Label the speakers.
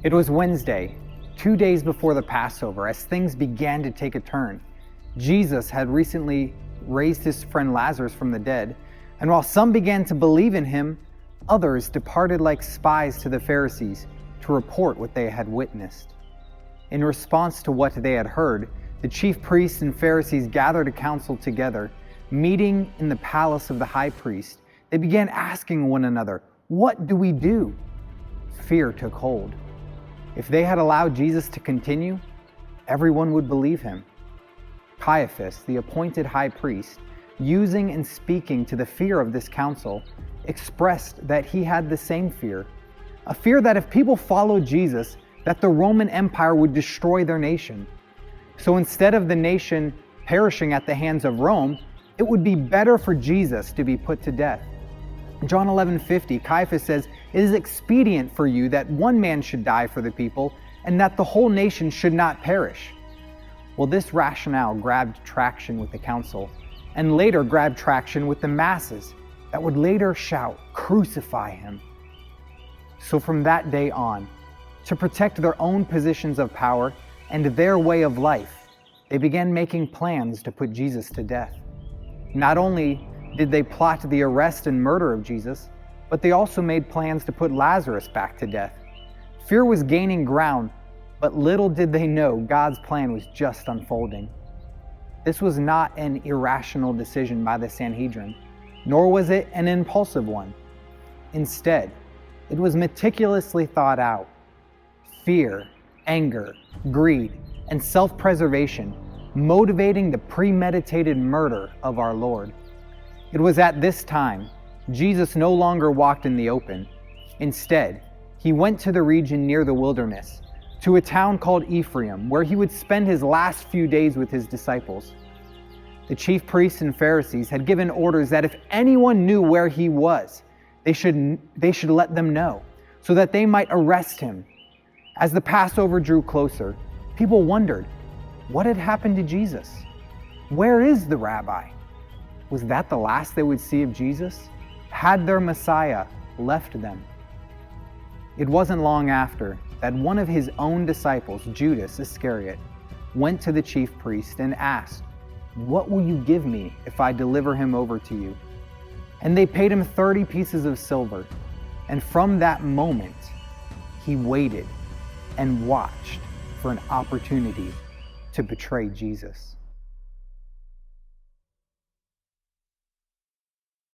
Speaker 1: It was Wednesday, 2 days before the Passover, as things began to take a turn. Jesus had recently raised his friend Lazarus from the dead, and while some began to believe in him, others departed like spies to the Pharisees to report what they had witnessed. In response to what they had heard, the chief priests and Pharisees gathered a council together. Meeting in the palace of the high priest, they began asking one another, "What do we do?" Fear took hold. If they had allowed Jesus to continue, everyone would believe him. Caiaphas, the appointed high priest, using and speaking to the fear of this council, expressed that he had the same fear, a fear that if people followed Jesus, that the Roman Empire would destroy their nation. So instead of the nation perishing at the hands of Rome, it would be better for Jesus to be put to death. John 11:50, Caiaphas says, "It is expedient for you that one man should die for the people, and that the whole nation should not perish." Well, this rationale grabbed traction with the council, and later grabbed traction with the masses that would later shout, "Crucify him." So from that day on, to protect their own positions of power and their way of life, they began making plans to put Jesus to death. Not only did they plot the arrest and murder of Jesus, but they also made plans to put Lazarus back to death. Fear was gaining ground, but little did they know God's plan was just unfolding. This was not an irrational decision by the Sanhedrin, nor was it an impulsive one. Instead, it was meticulously thought out. Fear, anger, greed, and self-preservation motivating the premeditated murder of our Lord. It was at this time Jesus no longer walked in the open. Instead, he went to the region near the wilderness, to a town called Ephraim, where he would spend his last few days with his disciples. The chief priests and Pharisees had given orders that if anyone knew where he was, they should let them know, so that they might arrest him. As the Passover drew closer, people wondered, what had happened to Jesus? Where is the rabbi? Was that the last they would see of Jesus? Had their Messiah left them? It wasn't long after that one of his own disciples, Judas Iscariot, went to the chief priest and asked, "What will you give me if I deliver him over to you?" And they paid him 30 pieces of silver. And from that moment, he waited and watched for an opportunity to betray Jesus.